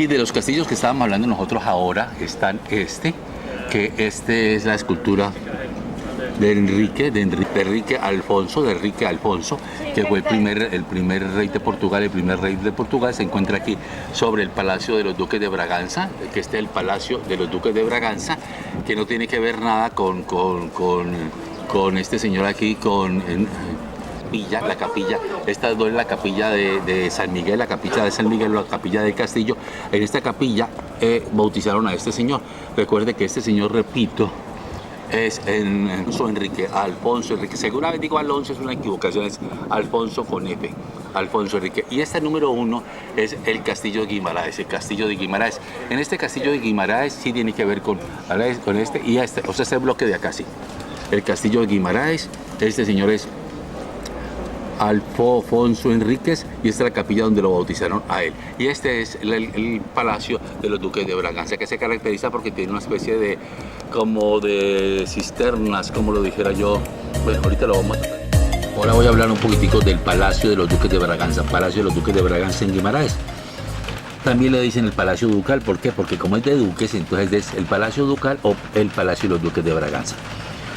Y de los castillos que estábamos hablando nosotros ahora, están que este es la escultura de Enrique Alfonso, que fue el primer rey de Portugal. El primer rey de Portugal se encuentra aquí sobre el Palacio de los Duques de Braganza, que este es el Palacio de los Duques de Braganza, que no tiene que ver nada con este señor aquí, la capilla, esta es la capilla de San Miguel, la capilla de San Miguel, la capilla del castillo. En esta capilla bautizaron a este señor. Recuerde que este señor, repito, es Alfonso Enrique. Seguramente digo Alonso, es una equivocación, es Alfonso con F, Alfonso Enrique. Y este número 1 es el castillo de Guimaraes, el castillo de Guimaraes. En este castillo de Guimaraes sí tiene que ver con este y este, o sea, este bloque de acá sí. El castillo de Guimaraes, este señor es Alfonso Enríquez, y esta es la capilla donde lo bautizaron a él. Y este es el Palacio de los Duques de Braganza, que se caracteriza porque tiene una especie como de cisternas, como lo dijera yo. Bueno, ahorita lo vamos a tocar. Ahora voy a hablar un poquitico del Palacio de los Duques de Braganza, Palacio de los Duques de Braganza en Guimaraes. También le dicen el Palacio Ducal, ¿por qué? Porque como es de duques, entonces es el Palacio Ducal o el Palacio de los Duques de Braganza.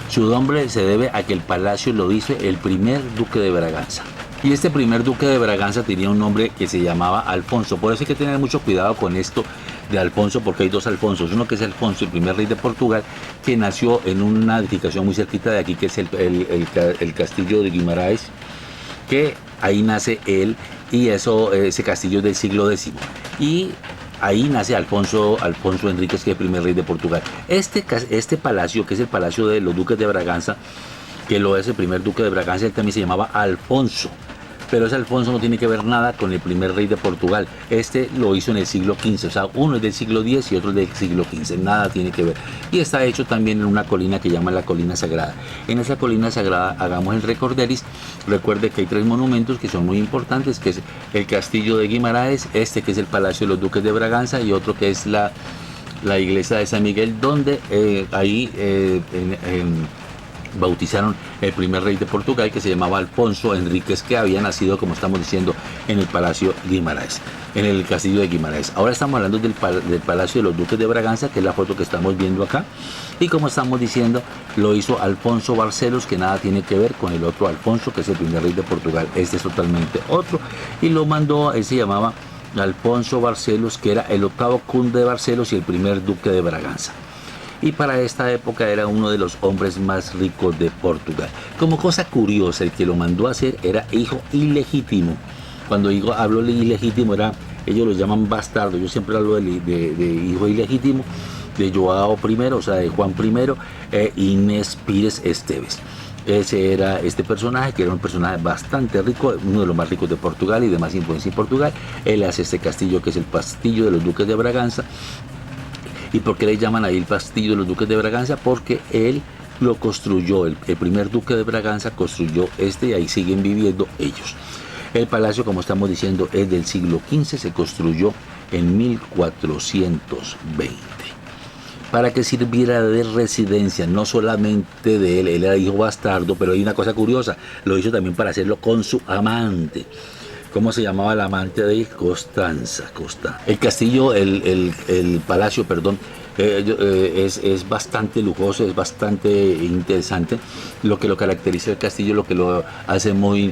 Su nombre se debe a que el palacio lo hizo el primer duque de Braganza. Y este primer duque de Braganza tenía un nombre que se llamaba Alfonso. Por eso hay que tener mucho cuidado con esto de Alfonso, porque hay dos Alfonsos. Uno que es Alfonso, el primer rey de Portugal, que nació en una edificación muy cerquita de aquí, que es el castillo de Guimaraes, que ahí nace él, y ese castillo es del siglo X. Y ahí nace Alfonso Enríquez, que es el primer rey de Portugal. Este palacio, que es el Palacio de los Duques de Braganza, que lo es el primer duque de Braganza, él también se llamaba Alfonso. Pero ese Alfonso no tiene que ver nada con el primer rey de Portugal. Este lo hizo en el siglo XV, o sea, uno es del siglo X y otro es del siglo XV, nada tiene que ver. Y está hecho también en una colina que llama la Colina Sagrada. En esa colina sagrada hagamos el recorderis. Recuerde que hay 3 monumentos que son muy importantes, que es el Castillo de Guimaraes, este que es el Palacio de los Duques de Braganza, y otro que es la iglesia de San Miguel, donde bautizaron el primer rey de Portugal, que se llamaba Alfonso Enríquez, que había nacido, como estamos diciendo, en el Palacio Guimaraes, en el castillo de Guimaraes. Ahora estamos hablando del Palacio de los Duques de Braganza, que es la foto que estamos viendo acá, y como estamos diciendo, lo hizo Alfonso Barcelos, que nada tiene que ver con el otro Alfonso, que es el primer rey de Portugal. Este es totalmente otro, y lo mandó, él se llamaba Alfonso Barcelos, que era el 8º conde de Barcelos y el primer duque de Braganza. Y para esta época era uno de los hombres más ricos de Portugal. Como cosa curiosa, el que lo mandó a hacer era hijo ilegítimo. Cuando hablo de ilegítimo, ellos lo llaman bastardo. Yo siempre hablo de hijo ilegítimo, de Joao I, o sea, de Juan I, Inés Pires Esteves. Ese era este personaje, que era un personaje bastante rico, uno de los más ricos de Portugal y de más influencia en Portugal. Él hace este castillo, que es el Castillo de los Duques de Braganza. ¿Y por qué le llaman ahí el Castillo de los Duques de Braganza? Porque él lo construyó, el primer duque de Braganza construyó y ahí siguen viviendo ellos. El palacio, como estamos diciendo, es del siglo XV, se construyó en 1420. Para que sirviera de residencia, no solamente de él era hijo bastardo, pero hay una cosa curiosa, lo hizo también para hacerlo con su amante. ¿Cómo se llamaba la amante de Constanza? El castillo, el palacio, perdón, es bastante lujoso, es bastante interesante. Lo que lo caracteriza el castillo, lo que lo hace muy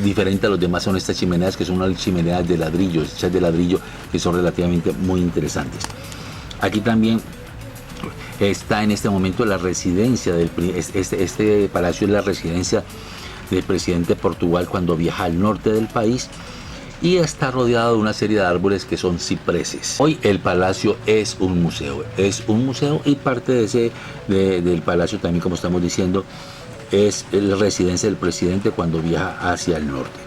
diferente a los demás son estas chimeneas, que son unas chimeneas de ladrillo, hechas de ladrillo, que son relativamente muy interesantes. Aquí también está en este momento la residencia este palacio es la residencia del presidente de Portugal cuando viaja al norte del país, y está rodeado de una serie de árboles que son cipreses. Hoy el palacio es un museo, y parte del palacio también, como estamos diciendo, es la residencia del presidente cuando viaja hacia el norte.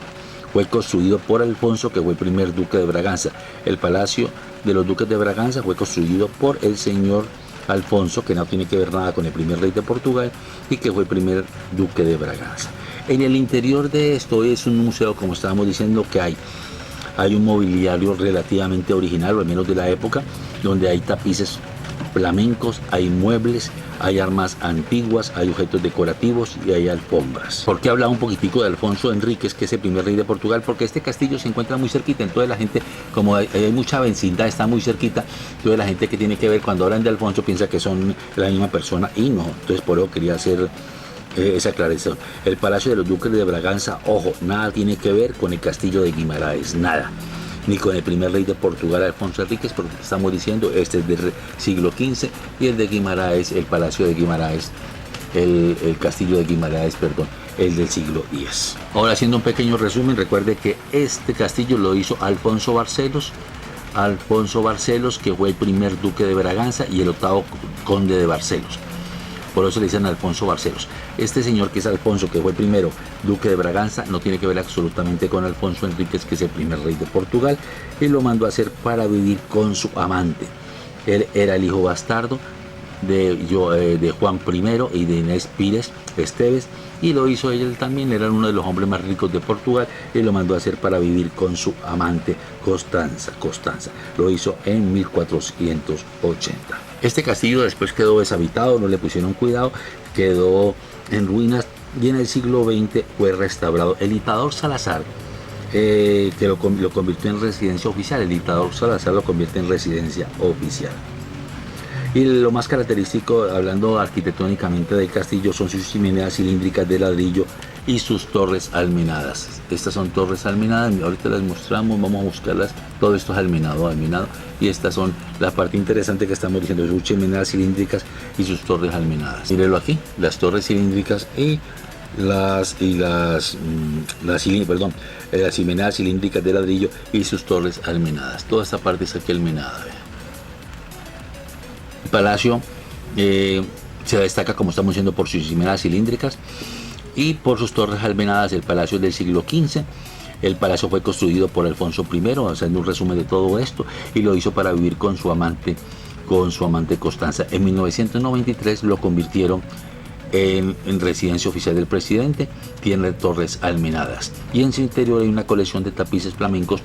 Fue construido por Alfonso, que fue el primer duque de Braganza. El Palacio de los Duques de Braganza fue construido por el señor Alfonso, que no tiene que ver nada con el primer rey de Portugal y que fue el primer duque de Braganza. En el interior de esto es un museo, como estábamos diciendo, que hay un mobiliario relativamente original, o al menos de la época, donde hay tapices flamencos, hay muebles, hay armas antiguas, hay objetos decorativos y hay alfombras. ¿Por qué hablaba un poquitico de Alfonso Enríquez, que es el primer rey de Portugal? Porque este castillo se encuentra muy cerquita, entonces la gente, como hay mucha vecindad, está muy cerquita, entonces la gente que tiene que ver cuando hablan de Alfonso piensa que son la misma persona y no, entonces por eso quería hacer esa aclaración. El Palacio de los Duques de Braganza, ojo, nada tiene que ver con el castillo de Guimaraes, nada, ni con el primer rey de Portugal, Alfonso Enríquez, porque estamos diciendo, este es del siglo XV y el de Guimaraes, el Palacio de Guimaraes, el castillo de Guimaraes, perdón, el del siglo X. Ahora, haciendo un pequeño resumen, recuerde que este castillo lo hizo Alfonso Barcelos, que fue el primer duque de Braganza y el octavo conde de Barcelos. Por eso le dicen Alfonso Barcelos. Este señor que es Alfonso, que fue el primero duque de Braganza, no tiene que ver absolutamente con Alfonso Enríquez, que es el primer rey de Portugal, y lo mandó a hacer para vivir con su amante. Él era el hijo bastardo de Juan I y de Inés Pires Esteves, y lo hizo él también, era uno de los hombres más ricos de Portugal, y lo mandó a hacer para vivir con su amante Constanza. Lo hizo en 1480. Este castillo después quedó deshabitado, no le pusieron cuidado, quedó en ruinas y en el siglo XX fue restaurado. El dictador Salazar, que lo convirtió en residencia oficial, el dictador Salazar lo convierte en residencia oficial. Y lo más característico, hablando arquitectónicamente del castillo, son sus chimeneas cilíndricas de ladrillo y sus torres almenadas. Estas son torres almenadas, ahorita las mostramos, vamos a buscarlas. Todo esto es almenado, y estas son la parte interesante que estamos diciendo, sus chimeneas cilíndricas y sus torres almenadas. Mírelo aquí, las torres cilíndricas y las chimeneas cilíndricas de ladrillo y sus torres almenadas. Toda esta parte es aquí almenada. El palacio se destaca, como estamos diciendo, por sus chimeneas cilíndricas y por sus torres almenadas. El palacio es del siglo XV. El palacio fue construido por Alfonso I, haciendo un resumen de todo esto, y lo hizo para vivir con su amante Constanza. En 1993 lo convirtieron en residencia oficial del presidente. Tiene torres almenadas y en su interior hay una colección de tapices flamencos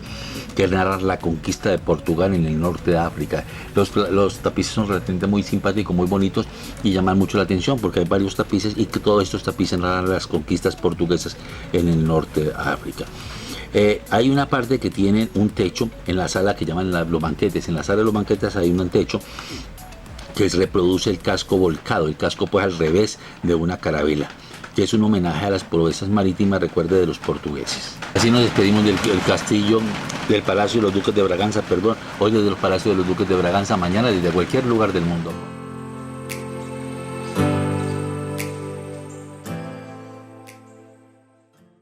que narran la conquista de Portugal en el norte de África. Los tapices son realmente muy simpáticos, muy bonitos y llaman mucho la atención porque hay varios tapices y que todos estos tapices narran las conquistas portuguesas en el norte de África. Hay una parte que tiene un techo en la sala que llaman los banquetes. En la sala de los banquetes hay un techo que reproduce el casco volcado, el casco pues al revés de una carabela, que es un homenaje a las proezas marítimas, recuerde, de los portugueses. Así nos despedimos del castillo, del Palacio de los Duques de Braganza, hoy desde los Palacios de los Duques de Braganza, mañana desde cualquier lugar del mundo.